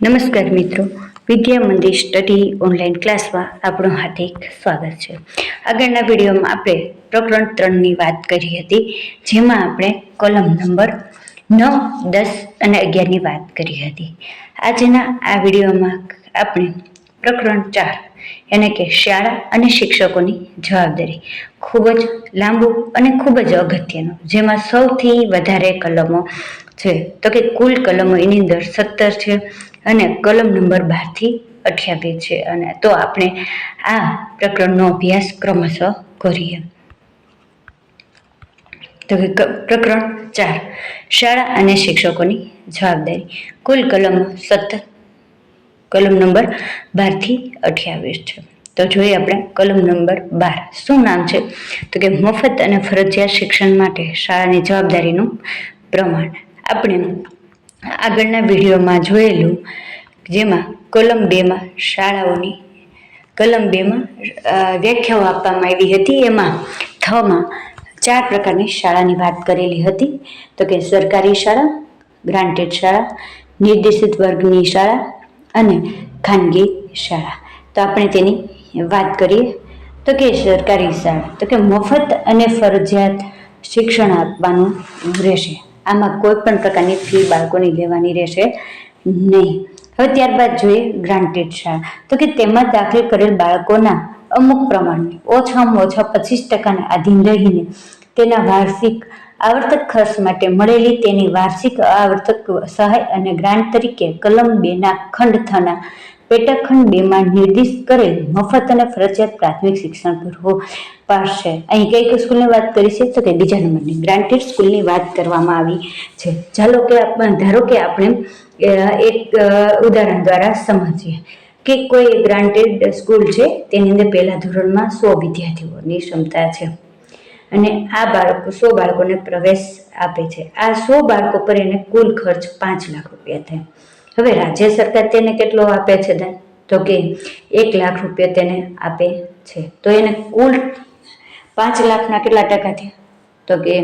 નમસ્કાર મિત્રો, Vidya Mandir study online ક્લાસમાં આપણું હાર્દિક સ્વાગત છે. આગળના વિડીયોમાં આપણે પ્રકરણ 3ની વાત કરી હતી, જેમાં આપણે કોલમ નંબર 9, 10 અને 11ની વાત કરી હતી. આજના આ વિડીયોમાં આપણે પ્રકરણ 4 એટલે કે શાળા અને શિક્ષકોની જવાબદારી, ખૂબ જ લાંબુ અને ખૂબ જ અગત્યનું, જેમાં સૌથી વધારે કલમો છે. તો કે કુલ કલમો એની અંદર 17 છે અને કલમ નંબર 12 થી 28 છે. અને તો આપણે આ પ્રકરણનો અભ્યાસ ક્રમશઃ કરીએ. તો પ્રકરણ 4, શાળા અને શિક્ષકોની જવાબદારી. કુલ કલમો 17, કલમ નંબર 12 થી 28 છે. તો જોઈએ આપણે કલમ નંબર 12. શું નામ છે? તો કે મફત અને ફરજિયાત શિક્ષણ માટે શાળાની જવાબદારીનું પ્રમાણ. આપણે આગળના વિડીયોમાં જોયેલું, જેમાં કલમ 2માં શાળાઓની કલમ 2માં વ્યાખ્યાઓ આપવામાં આવી હતી. એમાં થમાં 4 પ્રકારની શાળાની વાત કરેલી હતી. તો કે સરકારી શાળા, ગ્રાન્ટેડ શાળા, નિર્દેશિત વર્ગની શાળા અને ખાનગી શાળા. તો આપણે તેની વાત કરીએ. તો કે સરકારી શાળા, તો કે મફત અને ફરજિયાત શિક્ષણ આપવાનું રહેશે. આમાં કોઈ પણ પ્રકારની ફી બાળકોની લેવાની રહેશે નહીં. હવે ત્યારબાદ જોઈએ ગ્રાન્ટેડ શાળા. તો કે તેમાં દાખલ કરેલ બાળકોના અમુક પ્રમાણને ઓછામાં ઓછા 25% આધીન રહીને તેના વાર્ષિક આવર્તક ખર્ચ માટે મળેલી તેની વાર્ષિક આવર્તક સહાય અને ગ્રાન્ટ તરીકે કલમ 2ના ખંડ થના પેટાખંડ 2માં નિર્દિષ્ટ કરેલ મફત અને ફરજિયાત પ્રાથમિક શિક્ષણ પૂરું પાડશે. અહીં કઈ સ્કૂલની વાત કરી છે? તો કે બીજા નંબરની ગ્રાન્ટેડ સ્કૂલની વાત કરવામાં આવી છે. ધારો કે આપણે એક ઉદાહરણ દ્વારા સમજીએ કે કોઈ ગ્રાન્ટેડ સ્કૂલ છે, તેની અંદર પહેલા ધોરણમાં 100 વિદ્યાર્થીઓની ક્ષમતા છે અને આ 100 બાળકોને પ્રવેશ આપે છે. આ 100 બાળકો પર એને કુલ ખર્ચ 5 લાખ રૂપિયા થાય. હવે રાજ્ય સરકાર તેને કેટલો આપે છે? તો કે 1 લાખ રૂપિયા તેને આપે છે. તો એને કુલ 5 લાખના કેટલા ટકા થયા? તો કે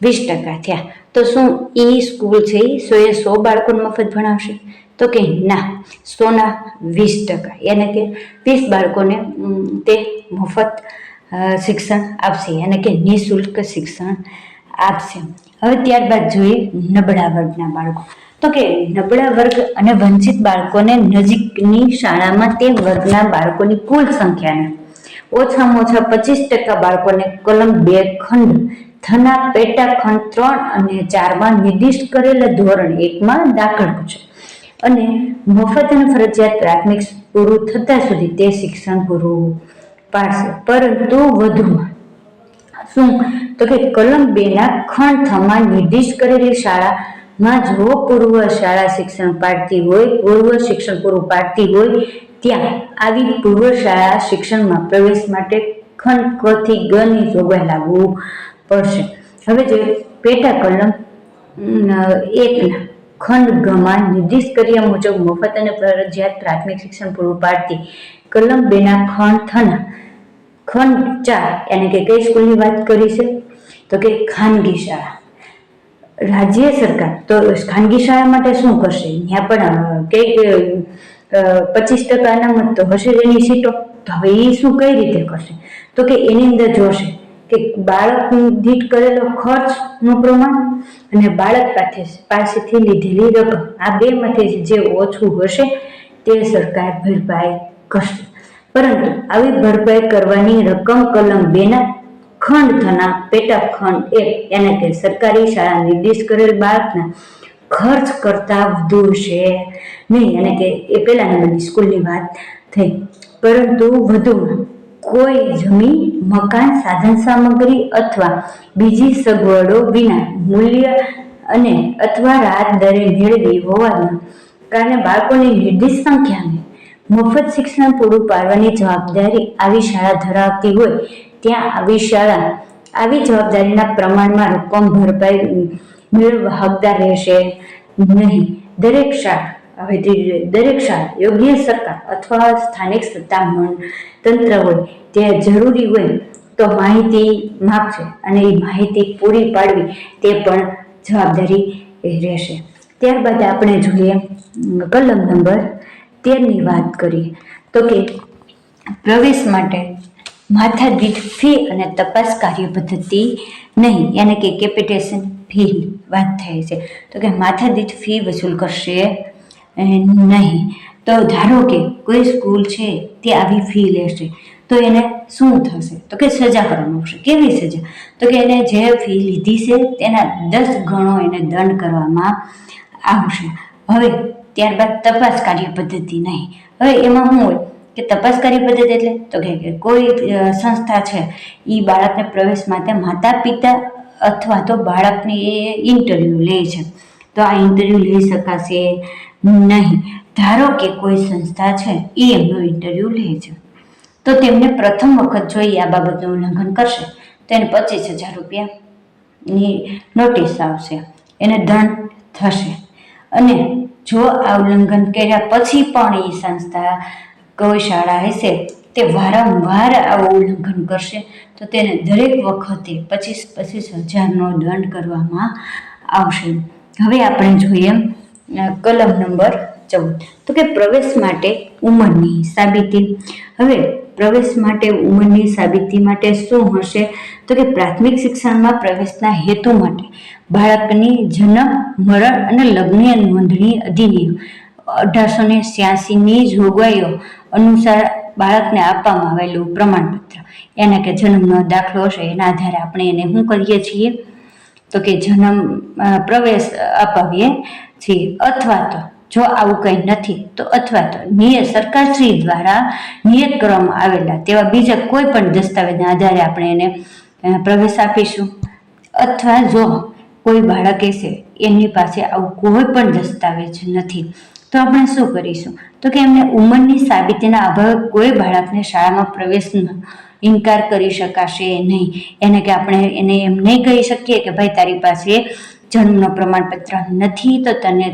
20% થયા. તો શું એ સ્કૂલ છે એ 100 બાળકોને મફત ભણાવશે? તો કે ના, 100ના 20%, એટલે કે 20 બાળકોને તે મફત શિક્ષણ આપશે, એટલે કે નિઃશુલ્ક શિક્ષણ આપશે. હવે ત્યારબાદ જોઈએ નબળા વર્ગના બાળકો. તો કે નબળા વર્ગ અને વંચિત બાળકોને નજીકની શાળામાં તે વર્ગના બાળકોની કુલ સંખ્યાને ઓછામાં ઓછા 25% બાળકોને કલમ 2 ખંડ થના પેટા ખંડ 3 અને 4માં નિર્દિષ્ટ કરેલા ધોરણ 1માં દાખલ કરશે અને મફત અને ફરજિયાત પ્રાથમિક પૂરું થતા સુધી તે શિક્ષણ પૂરું પાડશે. પરંતુ વધુમાં શું? તો કે કલમ 2ના ખંડ થમાં નિર્દિષ્ટ કરેલી શાળામાં જો પૂર્વ શાળા શિક્ષણ પાડતી હોય, પૂર્વ શિક્ષણ પૂરું પાડતી હોય, ત્યાં આવી પૂર્વ શાળા શિક્ષણમાં પ્રવેશ માટે ખંડ ક થી ગ ની જોગવાઈ લાગુ પડશે. હવે જો પેટા કલમ 1ના ખંડ ગમાં નિર્દિષ્ટ કર્યા મુજબ મફત અને ફરજિયાત પ્રાથમિક શિક્ષણ પૂરું પાડતી કલમ 2ના ખંડ થના ખંડ 4, એટલે કે કઈ સ્કૂલની વાત કરી છે? તો કે ખાનગી શાળા. રાજ્ય સરકાર તો ખાનગી શાળા માટે શું કરશે? ત્યાં પણ કઈ 25% અનામત તો હશે જ એની સીટો. તો હવે એ શું કઈ રીતે કરશે? તો કે એની અંદર જોશે કે બાળક દીઠ કરેલો ખર્ચનું પ્રમાણ અને બાળક પાસેથી લીધેલી રકમ, આ બેમાંથી જે ઓછું હશે તે સરકાર ભરપાઈ કરશે. પરંતુ આવી ભરપાઈ કરવાની રકમ કલમ 2ના ખંડ થના પેટા ખંડ 1, એટલે કે સરકારી શાળા નિર્દિષ્ટ કરેલ બાળકના ખર્ચ કરતા વધુ છે નહીં, એટલે કે એ પહેલા નંબરની સ્કૂલની વાત થઈ. પરંતુ વધુમાં કોઈ જમીન, મકાન, સાધન સામગ્રી અથવા બીજી સગવડો વિના મૂલ્ય અને અથવા રાહત દરે મેળવી હોવાના કારણે બાળકોની નિર્દિષ્ટ સંખ્યાને મફત શિક્ષણ પૂરું પાડવાની જવાબદારી આવી શાળા ધરાવતી હોય, ત્યાં આવી શાળા આવી જવાબદારીના પ્રમાણમાં રકમ ભરપાઈ મેળવવા હકદાર રહેશે નહીં. દરેક શાળા યોગ્ય સરકાર અથવા સ્થાનિક સત્તામંડ તંત્ર હોય તે જરૂરી હોય તો માહિતી માગશે અને એ માહિતી પૂરી પાડવી તે પણ જવાબદારી રહેશે. ત્યારબાદ આપણે જોઈએ કલમ નંબર 13ની વાત કરીએ તો કે પ્રવેશ માટે માથાદીઠ ફી અને તપાસ કાર્ય પદ્ધતિ નહીં, યાની કે કેપિટેશન ફી વાત થાય છે. તો કે માથાદીઠ ફી વસૂલ કરશે નહીં. તો ધારો કે કોઈ સ્કૂલ છે તે આવી ફી લેશે તો એને શું થશે? તો કે સજા કરવામાં આવશે. કેવી સજા? તો કે એને જે ફી લીધી છે તેના 10 ગણો એને દંડ કરવામાં આવશે. હવે ત્યારબાદ તપાસ કાર્ય પદ્ધતિ નહીં. હવે એમાં શું હોય કે તપાસ કાર્ય પદ્ધતિ એટલે તો કે કોઈ સંસ્થા છે એ બાળકને પ્રવેશ માટે માતા પિતા અથવા તો બાળકની એ ઇન્ટરવ્યૂ લે છે, તો આ ઇન્ટરવ્યૂ લઈ શકાશે નહીં. ધારો કે કોઈ સંસ્થા છે એ એમનું ઇન્ટરવ્યૂ લે છે તો તેમને પ્રથમ વખત જો આ બાબતનું ઉલ્લંઘન કરશે તો એને 25,000 રૂપિયાની નોટિસ આવશે, એને દંડ થશે. અને જો આ ઉલ્લંઘન કર્યા પછી પણ એ સંસ્થા કોઈ શાળા હશે તે વારંવાર આવું ઉલ્લંઘન કરશે તો તેને દરેક વખતે 25,000નો દંડ કરવામાં આવશે. હવે આપણે જોઈએ કલમ નંબર 14 તો કે પ્રવેશ માટે ઉંમરની સાબિતી. હવે પ્રવેશ માટે ઉંમરની સાબિતી માટે શું હશે? તો કે પ્રાથમિક શિક્ષણમાં પ્રવેશના હેતુ માટે બાળકની જન્મ, મરણ અને લગ્ન નોંધણી અધિનિયમ 1886ની જોગવાઈઓ અનુસાર બાળકને આપવામાં આવેલું પ્રમાણપત્ર, એને કે જન્મનો દાખલો હશે એના આધારે આપણે એને શું કરીએ છીએ? તો કે પ્રવેશ અપાવીએ છીએ. અથવા તો જો આવું કંઈ નથી તો અથવા તો સરકારશ્રી દ્વારા નિયત કરવામાં આવેલા તેવા બીજા કોઈ પણ દસ્તાવેજના આધારે આપણે એને પ્રવેશ આપીશું. અથવા જો કોઈ બાળક છે એમની પાસે આવું કોઈ પણ દસ્તાવેજ નથી તો આપણે શું કરીશું? તો કે એમને ઉંમરની સાબિતીના અભાવે કોઈ બાળકને શાળામાં પ્રવેશનો ઇનકાર કરી શકાશે નહીં. એને કે આપણે એને એમ નહીં કહી શકીએ કે ભાઈ તારી પાસે જન્મનો પ્રમાણપત્ર નથી તો તને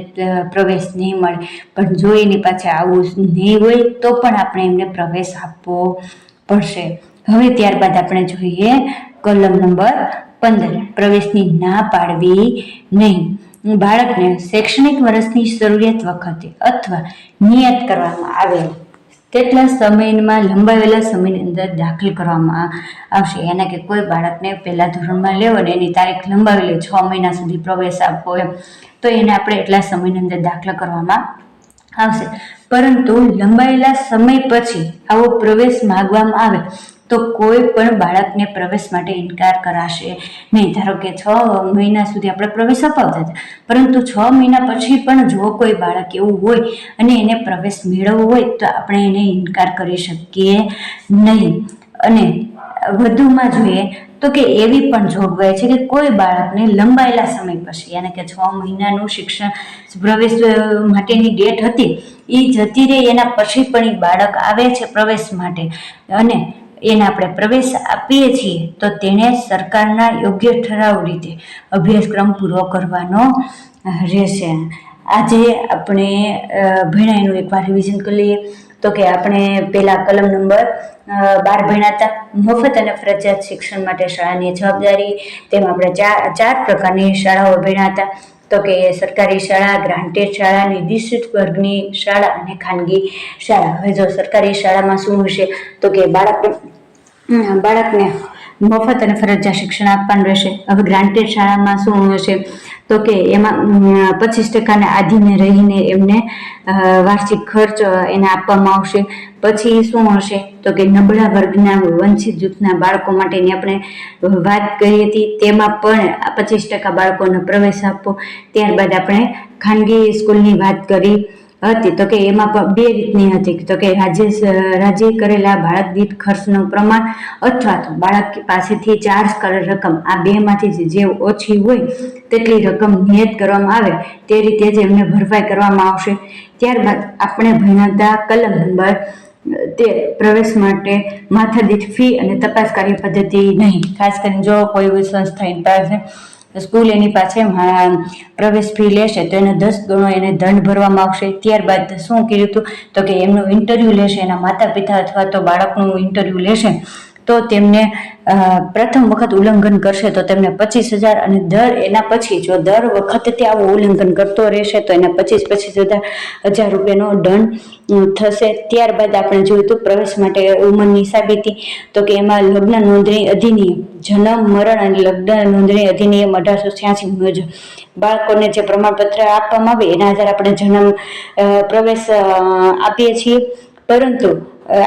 પ્રવેશ નહીં મળે, પણ જો એની પાસે આવું નહીં હોય તો પણ આપણે એમને પ્રવેશ આપવો પડશે. હવે ત્યારબાદ આપણે જોઈએ કલમ નંબર 15 પ્રવેશની ના પાડવી નહીં. બાળકને શૈક્ષણિક વર્ષની શરૂઆત વખતે અથવા નિયત કરવામાં આવેલ તેટલા સમયમાં લંબાવેલા સમયની અંદર દાખલ કરવામાં આવશે. એને કે કોઈ બાળકને પહેલા ધોરણમાં લેવો ને એની તારીખ લંબાવેલી 6 મહિના સુધી પ્રવેશ આપવો એમ, તો એને આપણે એટલા સમયની અંદર દાખલ કરવામાં આવશે. પરંતુ લંબાયેલા સમય પછી આવો પ્રવેશ માગવામાં આવે તો કોઈ પણ બાળકને પ્રવેશ માટે ઇનકાર કરાશે નહીં. ધારો કે 6 મહિના સુધી આપણે પ્રવેશ અપાવતા હતા, પરંતુ 6 મહિના પછી પણ જો કોઈ બાળક એવું હોય અને એને પ્રવેશ મેળવવો હોય તો આપણે એને ઇનકાર કરી શકીએ નહીં. અને વધુમાં જોઈએ તો કે એવી પણ જોગવાઈ છે કે કોઈ બાળકને લંબાયેલા સમય પછી, યાની કે 6 મહિનાનું શિક્ષણ પ્રવેશ માટેની ડેટ હતી એ જતી રહી, એના પછી પણ એ બાળક આવે છે પ્રવેશ માટે અને એને આપણે પ્રવેશ આપીએ છીએ તો તેણે સરકારના યોગ્ય ઠરાવ રીતે અભ્યાસક્રમ પૂરો કરવાનો રહેશે. આજે આપણે ભણ્યા એનું એકવાર રિવિઝન કરી લઈએ તો કે આપણે પહેલા કલમ નંબર 12 ભણ્યા હતા, મફત અને ફરજિયાત શિક્ષણ માટે શાળાની જવાબદારી. તેમાં આપણે ચાર પ્રકારની શાળાઓ ભણ્યા હતા, તો કે સરકારી શાળા, ગ્રાન્ટેડ શાળા, નિર્દિષ્ટ વર્ગની શાળા અને ખાનગી શાળા. હવે જો સરકારી શાળામાં શું હશે તો કે બાળકને મફત અને ફરજિયાત શિક્ષણ આપવાનું રહેશે. હવે ગ્રાન્ટેડ શાળામાં શું હશે તો કે એમાં 25% આધીને રહીને એમને વાર્ષિક ખર્ચ એને આપવામાં આવશે. પછી શું હશે તો કે નબળા વર્ગના વંચિત જૂથના બાળકો માટેની આપણે વાત કરી હતી, તેમાં પણ 25% બાળકોને પ્રવેશ આપવો. ત્યારબાદ આપણે ખાનગી સ્કૂલની વાત કરી હતી તો કે એમાં પણ 2 રીતની હતી, તો કે રાજ્ય કરેલા બાળક દીઠ ખર્ચનું પ્રમાણ અથવા તો બાળક પાસેથી ચાર્જ કરેલ રકમ, આ બેમાંથી જે ઓછી હોય તેટલી રકમ નિયત કરવામાં આવે તે રીતે જ એમને ભરપાઈ કરવામાં આવશે. ત્યારબાદ આપણે ભણ્યા કલમ નંબર 13 પ્રવેશ માટે માથાદીઠ ફી અને તપાસ કાર્ય પદ્ધતિ નહીં. ખાસ કરીને જો કોઈ સંસ્થા પાસે સ્કૂલ એની પાસે પ્રવેશ ફી લેશે તો એને 10 ગણો એને દંડ ભરવામાં આવશે. ત્યારબાદ શું કર્યું હતું તો કે એમનું ઇન્ટરવ્યૂ લેશે, એના માતા પિતા અથવા તો બાળકનું ઇન્ટરવ્યૂ લેશે તો તેમને પ્રથમ વખત ઉલ્લંઘન કરશે તો તેમને 25,000 અને એના પછી જો દર વખતે તે આવું ઉલ્લંઘન કરતો રહેશે તો એને 25,000 રૂપિયાનો દંડ થશે. ત્યારબાદ આપણે જોયું તો પ્રવેશ માટે ઉંમરની સાબિતી, તો કે એમાં લગ્ન નોંધણી અધિનિયમ, જન્મ, મરણ અને લગ્ન નોંધણી અધિનિયમ 1886 મુજબ બાળકોને જે પ્રમાણપત્ર આપવામાં આવે એના આધારે આપણે જન્મ પ્રવેશ આપીએ છીએ. પરંતુ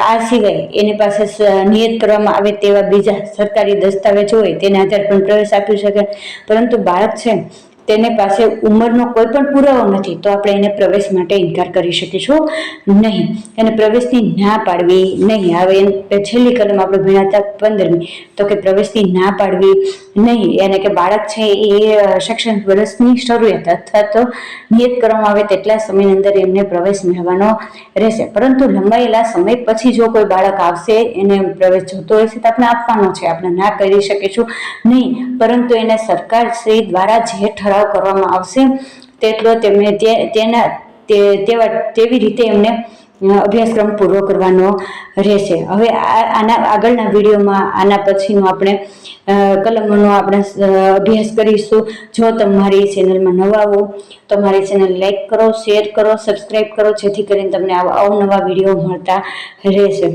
આ સિવાય એની પાસે નિયત કરવામાં આવે તેવા બીજા સરકારી દસ્તાવેજો હોય તેના આધારે પણ પ્રવેશ આપી શકે. પરંતુ બાળક છે તેને પાસે ઉંમરનો કોઈ પણ પુરાવો નથી તો આપણે એને પ્રવેશ માટે ઇનકાર કરી શકીશું નહીં, એને પ્રવેશની ના પાડવી નહીં. હવે છેલ્લી કલમ આપણે ભણાતા 15મી, તો કે પ્રવેશની ના પાડવી નહીં, એને કે બાળક છે એ શૈક્ષણિક વર્ષની શરૂઆત અથવા તો નિયત કરવામાં આવે તેટલા સમયની અંદર એમને પ્રવેશ મેળવવાનો રહેશે. પરંતુ લંબાયેલા સમય પછી જો કોઈ બાળક આવશે એને પ્રવેશ જોતો હશે તો આપણે આપવાનો છે, આપણે ના કરી શકીશું નહીં. પરંતુ એને સરકાર શ્રી દ્વારા જે ઠરાવ કરવામાં આવશે તેટલો તેમને તેવી રીતે એમને અભ્યાસક્રમ પૂરો કરવાનો રહેશે. હવે આના આગળના વિડીયોમાં આના પછીનો આપણે કલમોનો આપણે અભ્યાસ કરીશું. જો તમારી ચેનલમાં નવા હો તો મારી ચેનલ લાઈક કરો, શેર કરો, સબસ્ક્રાઈબ કરો, જેથી કરીને તમને આવા અવનવા વિડીયો મળતા રહેશે.